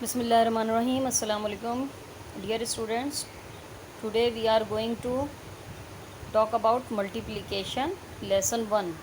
Bismillahirrahmanirrahim. Assalamu alaikum. Dear students, today we are going to talk about multiplication, lesson 1.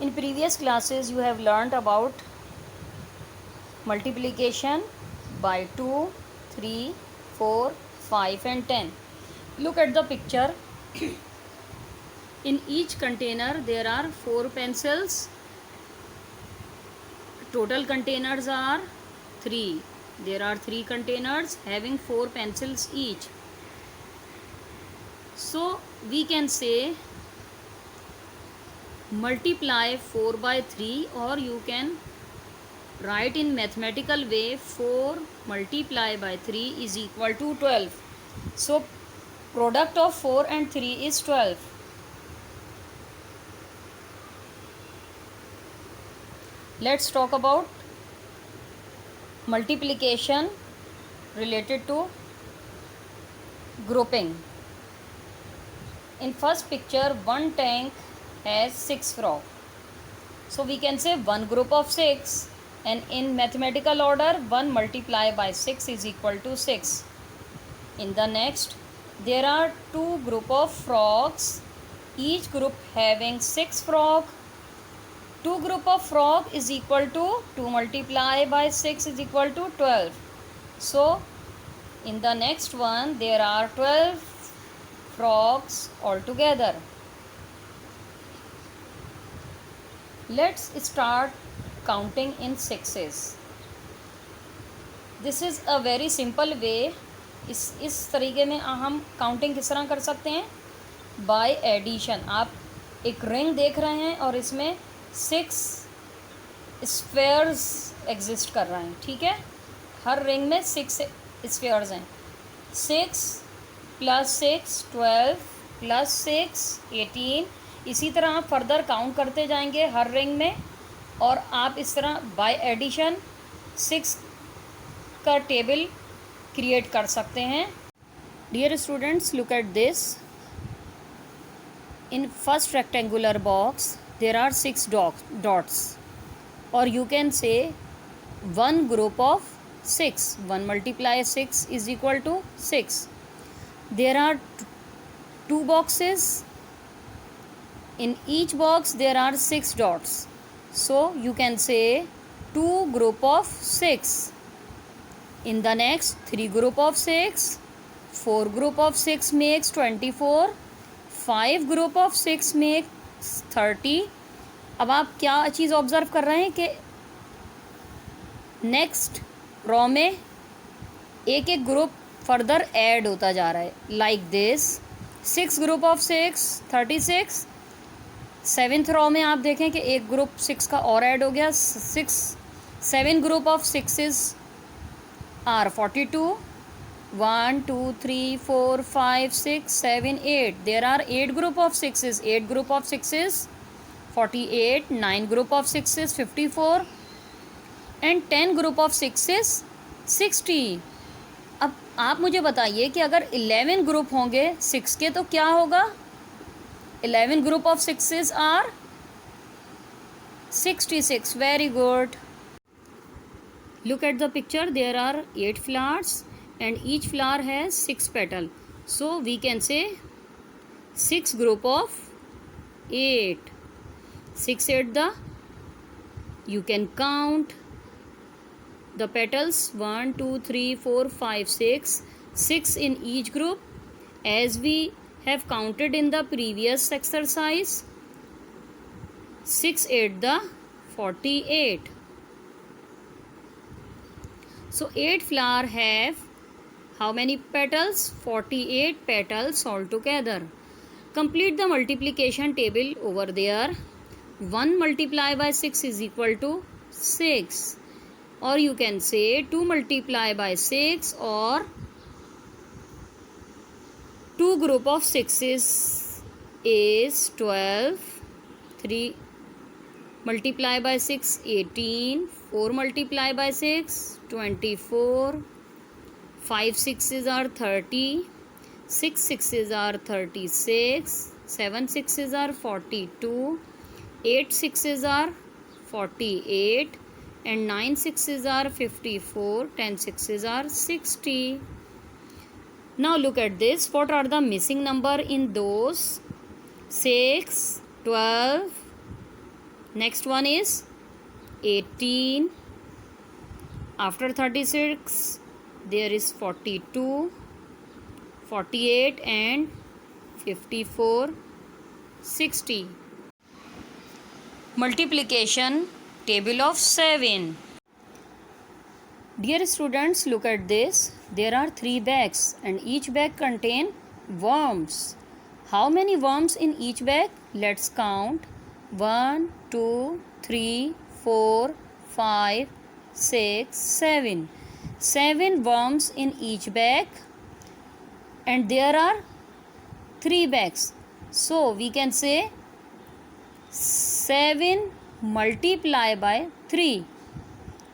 In previous classes you have learnt about multiplication by 2, 3, 4, 5 and 10. Look at the picture. In each container there are 4 pencils. Total containers are 3. There are 3 containers having 4 pencils each. So we can say multiply 4 by 3, or you can write in mathematical way 4 multiplied by 3 is equal to 12. So product of 4 and 3 is 12. Let's talk about multiplication related to grouping. In first picture, one tank has 6 frogs. So we can say one group of 6, and in mathematical order 1 multiplied by 6 is equal to 6. In the next, there are 2 group of frogs, each group having 6 frogs. 2 group of frog is equal to 2 multiplied by 6 is equal to 12. So in the next one there are 12 frogs altogether. Let's start counting in sixes. This is a very simple way. इस तरीके में हम counting किस तरह कर सकते हैं? By addition. आप एक रिंग देख रहे हैं और इसमें 6 स्फेयर्स एग्जिस्ट कर रहे हैं. ठीक है, हर रिंग में 6 स्फेयर्स हैं. 6 + 6 12 + 6 18. इसी तरह आप फर्दर काउंट करते जाएंगे हर रिंग में, और आप इस तरह बाय एडिशन 6 का टेबल क्रिएट कर सकते हैं. Dear students, look at this. In first rectangular box there are 6 dots, or you can say one group of 6. 1 multiplied 6 is equal to 6. There are 2 boxes. In each box there are 6 dots, so you can say 2 group of 6. In the next, 3 group of 6. 4 group of 6 makes 24. 5 group of 6 makes 30. अब आप क्या चीज़ observe कर रहे हैं कि next raw में एक एक ग्रुप फर्दर ऐड होता जा रहा है. Like this 6 group of 6 36. 7th raw में आप देखें कि एक ग्रुप 6 का और ऐड हो गया. 7 group of 6 are 42. 1 2 3 4 5 6 7 8. There are 8 group of 6s. 8 group of 6s 48. 9 group of 6s 54. and 10 group of 6s 60. अब आप मुझे बताइए कि अगर 11 ग्रुप होंगे 6 के तो क्या होगा? 11 group of 6s are 66. Very good. Look at the picture. There are 8 flowers and each flower has 6 petals. So we can say 6 group of 8. 6 8 the, you can count the petals 1 2 3 4 5 6. 6 in each group, as we have counted in the previous exercise. 6 8 the 48. So 8 flower have how many petals? 48 petals altogether. Complete the multiplication table over there. 1 multiplied by 6 is equal to 6, or you can say 2 multiplied by 6, or 2 group of 6s is 12. 3 multiplied by 6 18. 4 multiplied by 6 24. 5 6s are 30. 6 6s are 36. 7 6s are 42. 8 6s are 48, and 9 sixes are 54, 10 sixes are 60. Now look at this. What are the missing number in those? 6, 12. Next one is 18. After 36, there is 42, 48 and 54, 60. Multiplication table of 7. Dear students, look at this. There are 3 bags and each bag contain worms. How many worms in each bag? Let's count. 1, 2, 3, 4, 5, 6, 7. 7 worms in each bag, and there are 3 bags. So we can say 7 multiply by 3,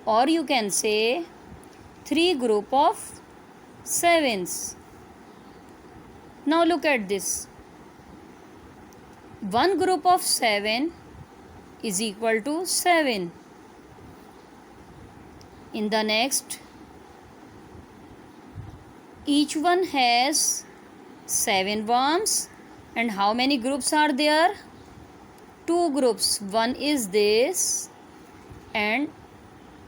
or you can say 3 group of 7s. Now look at this. 1 group of 7 is equal to 7. In the next, each one has 7 worms, and how many groups are there? 2 groups. One is this and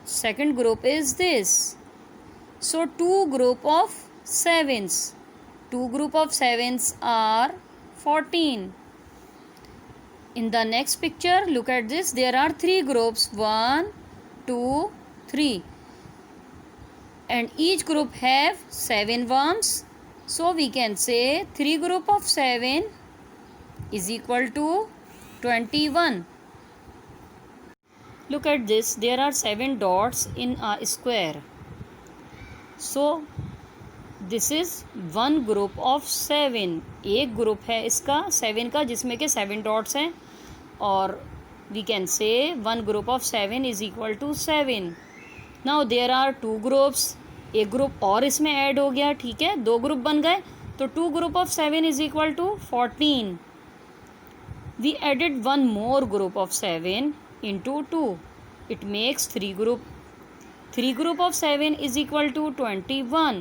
second group is this. So 2 group of 7s. 2 group of 7s are 14. In the next picture, look at this. There are 3 groups. 1, 2, 3. And each group have 7 worms. So we can say 3 group of 7 is equal to 21. Look at this. There are 7 dots in a square. So this is 1 group of 7. एक group है इसका 7 का जिसमें के 7 dots हैं, और we can say 1 group of 7 is equal to 7. Now there are 2 groups. एक group और इसमें ऐड हो गया, ठीक है, 2 ग्रुप बन गए, तो 2 group of 7 is equal to 14. We added 1 more group of 7 into 2. It makes 3 group. 3 group of 7 is equal to 21.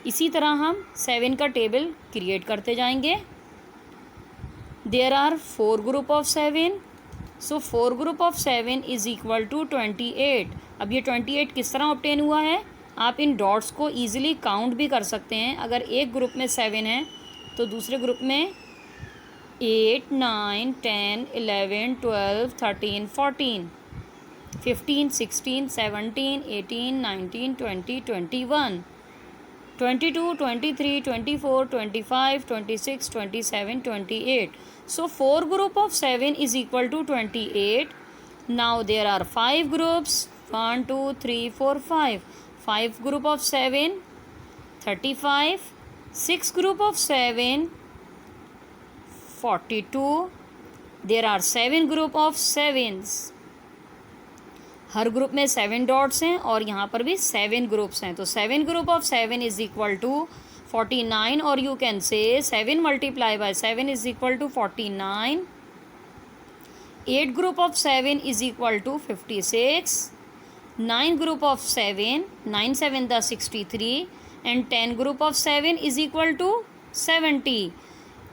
इसी तरह हम 7 का टेबल क्रिएट करते जाएंगे. There are 4 group of 7. So 4 group of 7 is equal to 28. अब ये 28 किस तरह ऑब्टेन हुआ है? आप इन डॉट्स को ईजिली काउंट भी कर सकते हैं. अगर एक ग्रुप में 7 है तो दूसरे ग्रुप में 8, 9, 10, 11, 12, 13, 14, 15, 16, 17, 18, 19, 20, 21, 22, 23, 24, 25, 26, 27, 28. So 4 group of 7 is equal to 28. Now there are 5 groups. 1, 2, 3, 4, 5. 5 group of 7, 35. 6 group of 7, 42. There are 7 group of 7s. Her group में 7 डॉट्स हैं और यहाँ पर भी 7 ग्रुप्स हैं. तो 7 group of 7 is equal to 49, और you can say 7 multiply by 7 is equal to 49. 8 group of 7 is equal to 56. 9 group of 7, 9 7 the 63, and 10 group of 7 is equal to 70.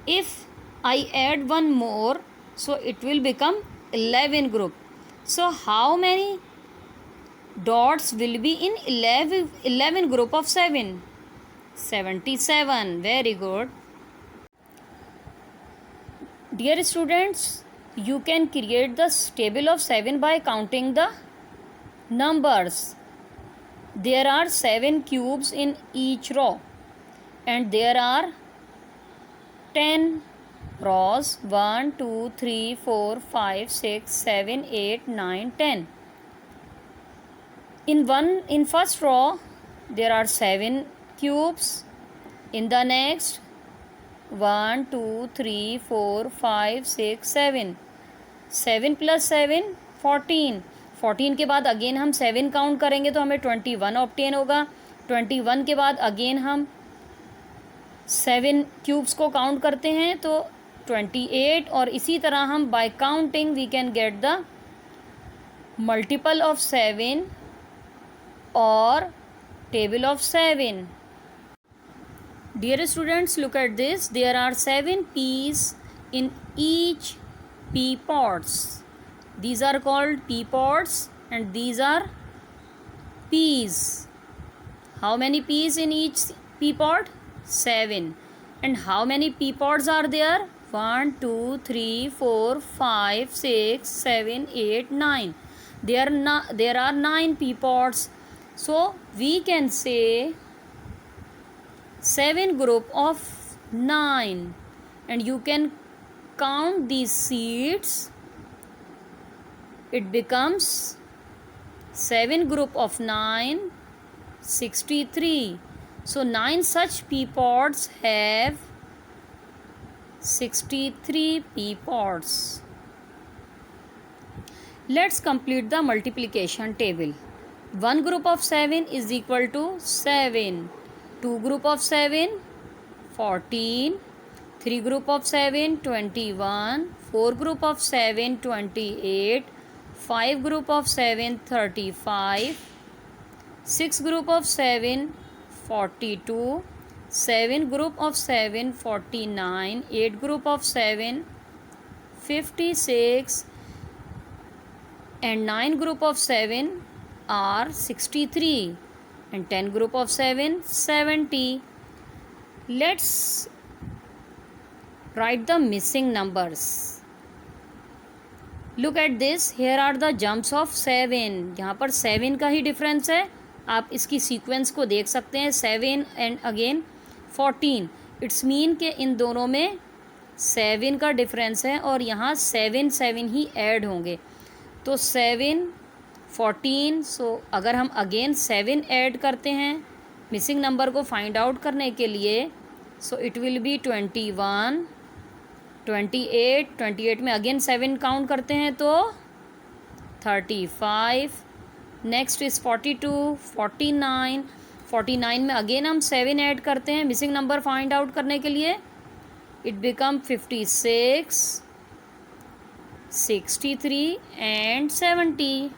If I add one more, so it will become 11 group. So how many dots will be in 11 group of 7? 77. Very good. Dear students, you can create the table of 7 by counting the numbers. There are 7 cubes in each row, and there are 10 rows. 1, 2, 3, 4, 5, 6, 7, 8, 9, 10. In first row there are 7 cubes. In the next 1, 2, 3, 4, 5, 6, 7. 7 plus 7 14. 14 के बाद again हम 7 count करेंगे तो हमें 21 obtain होगा. 21 के बाद again हम 7 क्यूब्स को काउंट करते हैं तो 28, और इसी तरह हम by counting we can get the multiple of 7 or table of 7. Dear students, look at this. There are 7 peas in each pea pods. These are called pea pods and these are peas. How many peas in each pea pod? 7. And how many pea pods are there? 1, 2, 3, 4, 5, 6, 7, 8, 9. There are 9 pea pods. So we can say 7 group of 9, and you can count these seeds. It becomes 7 group of 9, 63. So 9 such pea pods have 63 pea pods. Let's complete the multiplication table. 1 group of 7 is equal to 7. 2 group of 7, 14. 3 group of 7, 21. 4 group of 7, 28. 5 group of 7, 35. 6 group of 7, 42. 7 group of 7, 49. 8 group of 7, 56. And 9 group of 7 are 63. And 10 group of 7, 70. Let's write the missing numbers. Look at this. Here are the jumps of 7. यहाँ पर 7 का ही difference है. आप इसकी sequence को देख सकते हैं. 7 एंड अगेन 14. इट्स मीन कि इन दोनों में 7 का डिफरेंस है और यहाँ 7 ही ऐड होंगे. तो 7, 14. सो अगर हम अगेन 7 ऐड करते हैं मिसिंग नंबर को फाइंड आउट करने के लिए, सो इट विल बी 21, 28 में अगेन 7 काउंट करते हैं तो 35. नेक्स्ट इज़ 42, 49 में अगेन हम 7 ऐड करते हैं मिसिंग नंबर फाइंड आउट करने के लिए. It become 56, 63 and 70.